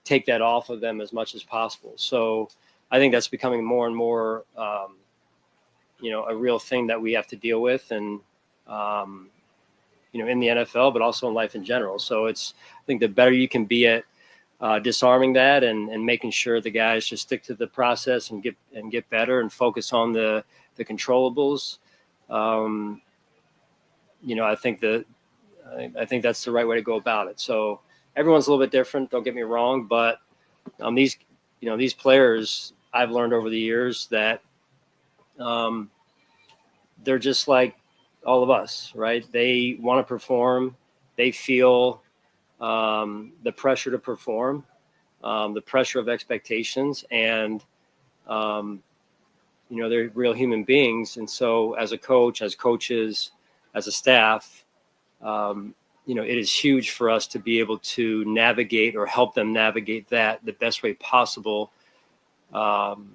take that off of them as much as possible. So I think that's becoming more and more, a real thing that we have to deal with, and in the NFL, but also in life in general. So I think the better you can be at disarming that and making sure the guys just stick to the process and get better and focus on the controllables. I think that's the right way to go about it. So everyone's a little bit different. Don't get me wrong, but these players, I've learned over the years that they're just like all of us, right? They want to perform. They feel the pressure to perform, the pressure of expectations, and they're real human beings. And so as a coach, as coaches, as a staff, it is huge for us to be able to navigate or help them navigate that the best way possible, and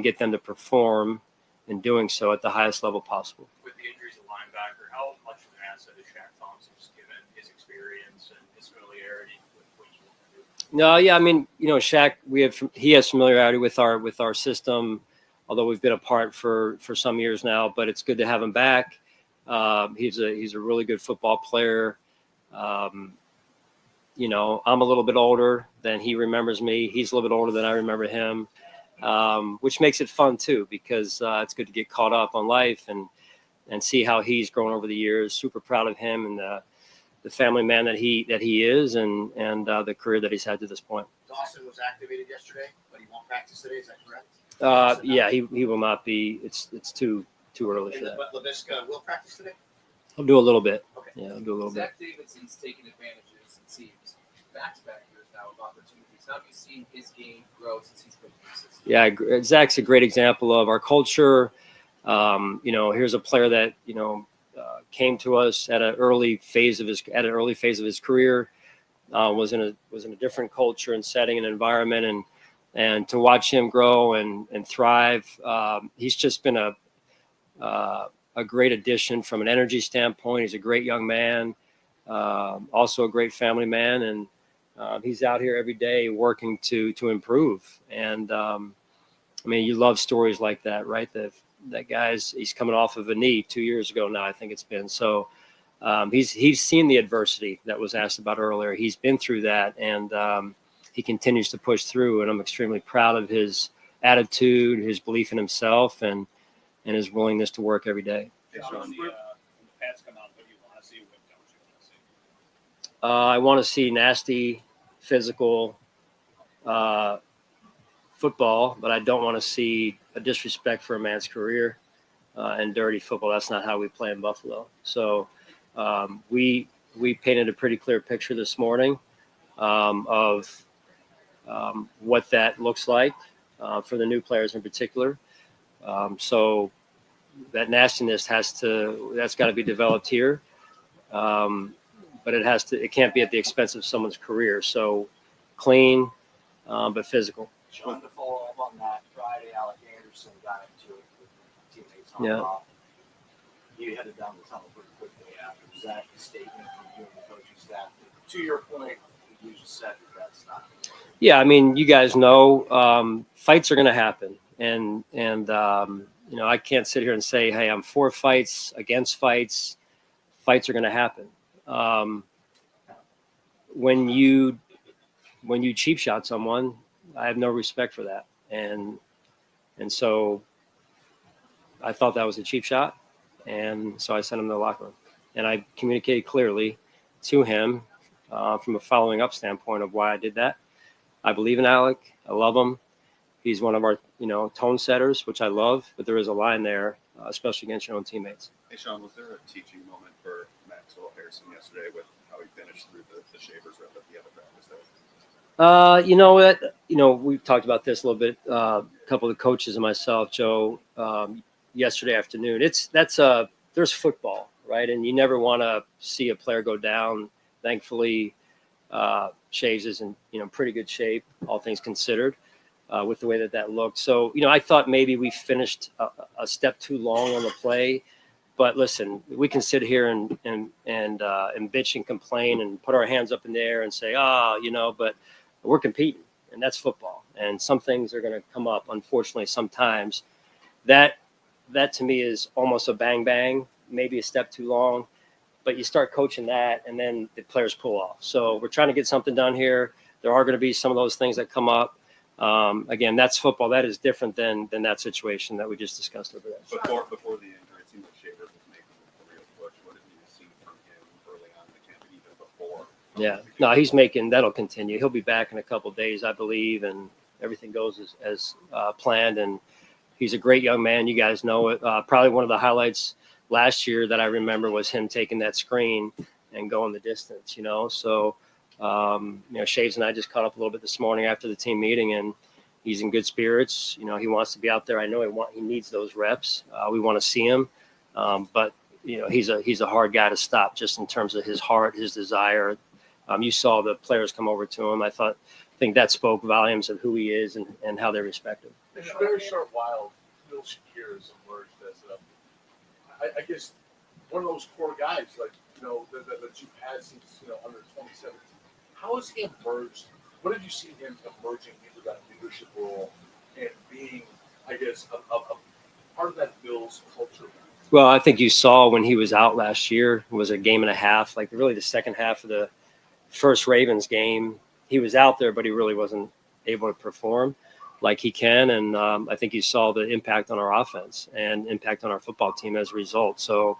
get them to perform in doing so at the highest level possible. With the injuries of linebacker, how much of an asset is Shaq Thompson, just given his experience and his familiarity with what you want to do? No, yeah, I mean, Shaq, he has familiarity with our system, although we've been apart for some years now. But it's good to have him back. He's a really good football player. I'm a little bit older than he remembers me. He's a little bit older than I remember him, which makes it fun too, because it's good to get caught up on life and see how he's grown over the years. Super proud of him and the family man that he is, and the career that he's had to this point. Dawson was activated yesterday, but he won't practice today. Is that correct? Yeah, he will not be. It's too early for that. But LaVisca will practice today? I'll do a little bit. Okay. Yeah, I'll do a little bit. Zach Davidson's taken advantages, it seems, back-to-back years now of opportunities. How have you seen his game grow since he's been in the system? Yeah, Zach's a great example of our culture. Here's a player that came to us at an early phase of his career. Was in a different culture and setting and environment, and to watch him grow and thrive. He's just been a great addition from an energy standpoint. He's a great young man, also a great family man, and he's out here every day working to improve. And you love stories like that, right? That he's coming off of a knee 2 years ago now, I think it's been. So he's seen the adversity that was asked about earlier. He's been through that, and he continues to push through. And I'm extremely proud of his attitude, his belief in himself, and his willingness to work every day. Hey, Sean, when the pads come out, what do you want to see? What don't you want to see? I want to see nasty, physical football, but I don't want to see a disrespect for a man's career and dirty football. That's not how we play in Buffalo. So we painted a pretty clear picture this morning of what that looks like for the new players in particular. So that nastiness that's got to be developed here. But it can't be at the expense of someone's career. So clean, but physical. Sean, to follow up on that, Friday, Alec Anderson got into it with teammates on Yeah. off. You headed down the tunnel pretty quickly after. Was that a statement from you and the coaching staff? To your point, you just said that's not going to work. Yeah, you guys know fights are going to happen, and I can't sit here and say, hey, I'm for fights, against fights. Fights are going to happen. When you cheap shot someone, I have no respect for that, and so I thought that was a cheap shot, and so I sent him to the locker room, and I communicated clearly to him from a following up standpoint of why I did that. I believe in Alec. I love him. He's one of our tone setters, which I love, but there is a line there, especially against your own teammates. Hey, Sean, was there a teaching moment for Maxwell Harrison yesterday with how he finished through the Shavers rep at the other practice day? We've talked about this a little bit. A couple of the coaches and myself, Joe, yesterday afternoon. There's football, right? And you never want to see a player go down. Thankfully, Shaves is in pretty good shape, all things considered, with the way that looked. So I thought maybe we finished a step too long on the play. But listen, we can sit here and bitch and complain and put our hands up in the air and say, but we're competing, and that's football. And some things are going to come up, unfortunately, sometimes. That to me is almost a bang bang, maybe a step too long. But you start coaching that, and then the players pull off. So we're trying to get something done here. There are going to be some of those things that come up. Again, that's football. That is different than that situation that we just discussed over there. Before the injury, it seemed like Shavers was making a real push. What have you seen from him early on in the camp, and even before? Yeah, no, he's making, that'll continue. He'll be back in a couple of days, I believe, and everything goes as planned. And he's a great young man. You guys know it. Probably one of the highlights last year that I remember was him taking that screen and going the distance, So, Shaves and I just caught up a little bit this morning after the team meeting, and he's in good spirits. He wants to be out there. I know he needs those reps. We want to see him. But, he's a hard guy to stop just in terms of his heart, his desire. You saw the players come over to him. I think that spoke volumes of who he is and how they respect him. In a very short while, Phil Shakir has emerged as I guess one of those core guys, like that you've had since under 2017. How has he emerged? What have you seen him emerging into that leadership role and being, I guess, a part of that Bills culture? Well, I think you saw when he was out last year, it was a game and a half, like really the second half of the first Ravens game. He was out there, but he really wasn't able to perform like he can. And I think you saw the impact on our offense and impact on our football team as a result. So,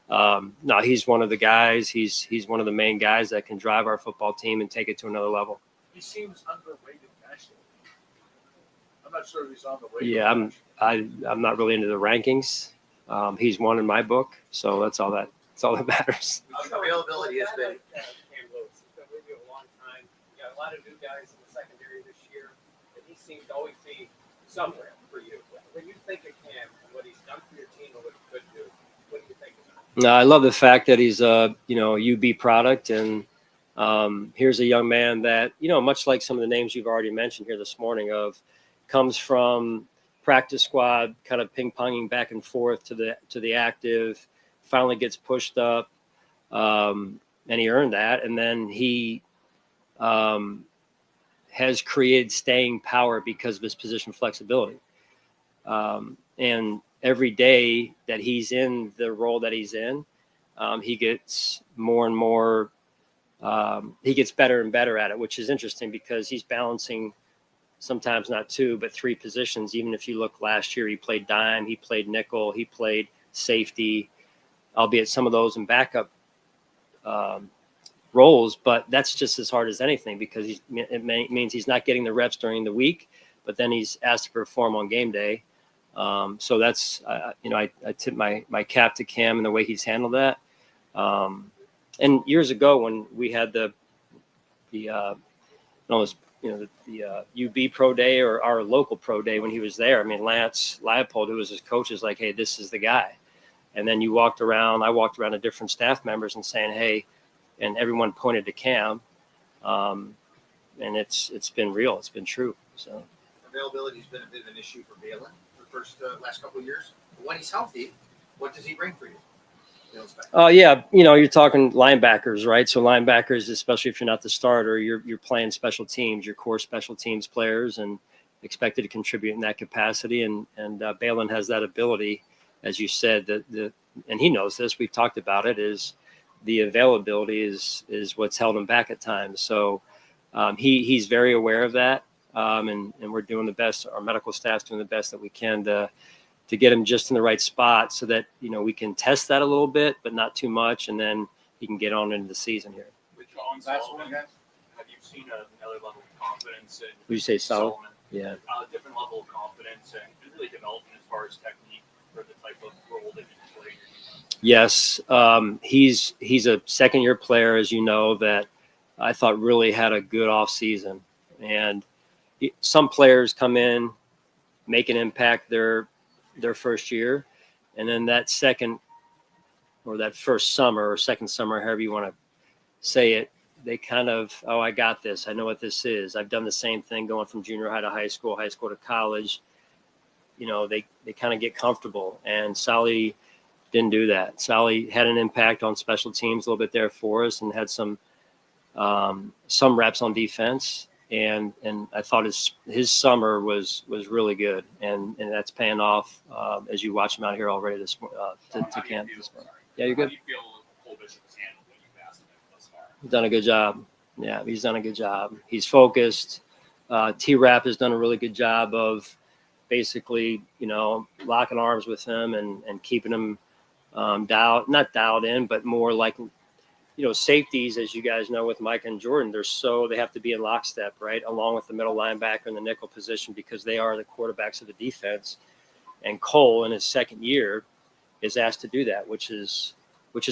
no, he's one of the guys. He's one of the main guys that can drive our football team and take it to another level. He seems underrated nationally. I'm not sure if he's on the way. Yeah, I'm not really into the rankings. He's one in my book, so that's all that matters. Availability has been. Cam Lewis. He's been with you a long time. You got a lot of new guys in the secondary this year, and he seems to always be somewhere for you. When you think of Cam and what he's done for your team and what he could do, what do you think of him? No, I love the fact that he's a UB product, and here's a young man that much like some of the names you've already mentioned here this morning, comes from practice squad, kind of ping-ponging back and forth to the active, finally gets pushed up, and he earned that. And then he has created staying power because of his position flexibility. And every day that he's in the role that he's in, he gets more and more, he gets better and better at it, which is interesting because he's balancing sometimes not two, but three positions. Even if you look last year, he played dime, he played nickel, he played safety, albeit some of those in backup roles. But that's just as hard as anything because it means he's not getting the reps during the week, but then he's asked to perform on game day. So that's, I tip my cap to Cam and the way he's handled that. And years ago when we had the UB Pro Day or our local Pro Day when he was there. I mean, Lance Leipold, who was his coach, is like, hey, this is the guy. And then I walked around to different staff members and saying, hey, and everyone pointed to Cam. And it's been real. It's been true. So Availability has been a bit of an issue for Balin the last couple of years. But when he's healthy, what does he bring for you? Oh, yeah. You're talking linebackers, right? So linebackers, especially if you're not the starter, you're playing special teams, your core special teams players, and expected to contribute in that capacity. And Balin has that ability, as you said, and he knows this. We've talked about it. Is the availability is what's held him back at times. So he's very aware of that, and we're doing the best. Our medical staff's doing the best that we can to get him just in the right spot so that, we can test that a little bit, but not too much. And then he can get on into the season here. With Sean Sullivan, have you seen another level of confidence in Would you say solid? Sullivan? Yeah. A different level of confidence and really development as far as technique for the type of role that he played. Yes. He's a second-year player, as you know, that I thought really had a good off season. And some players come in, make an impact their first year, and then that second or that first summer or second summer, however you want to say it, they kind of, I got this. I know what this is. I've done the same thing going from junior high to high school to college. They kind of get comfortable, and Sally didn't do that. Sally had an impact on special teams a little bit there for us and had some reps on defense. and I thought his summer was really good, and that's paying off as you watch him out here already this to camp this morning. Yeah, you're How good. do you feel Cole Bishop has handled what you've asked of him thus far? He's done a good job. Yeah, he's done a good job. He's focused. T-Rap has done a really good job of basically, locking arms with him and keeping him not dialed in, but more like, safeties, as you guys know, with Mike and Jordan, they have to be in lockstep, right, along with the middle linebacker and the nickel position, because they are the quarterbacks of the defense. And Cole, in his second year, is asked to do that, which is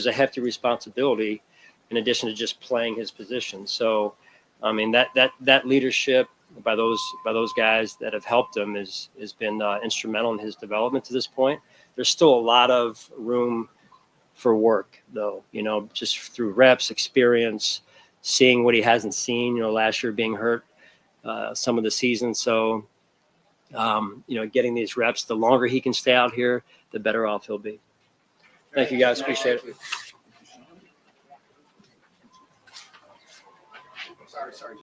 a hefty responsibility, in addition to just playing his position. So, I mean, that leadership by those guys that have helped him has been instrumental in his development to this point. There's still a lot of room for work, though, just through reps, experience, seeing what he hasn't seen, last year being hurt some of the season. So, getting these reps, the longer he can stay out here, the better off he'll be. Thank you, guys. Appreciate it. Sorry.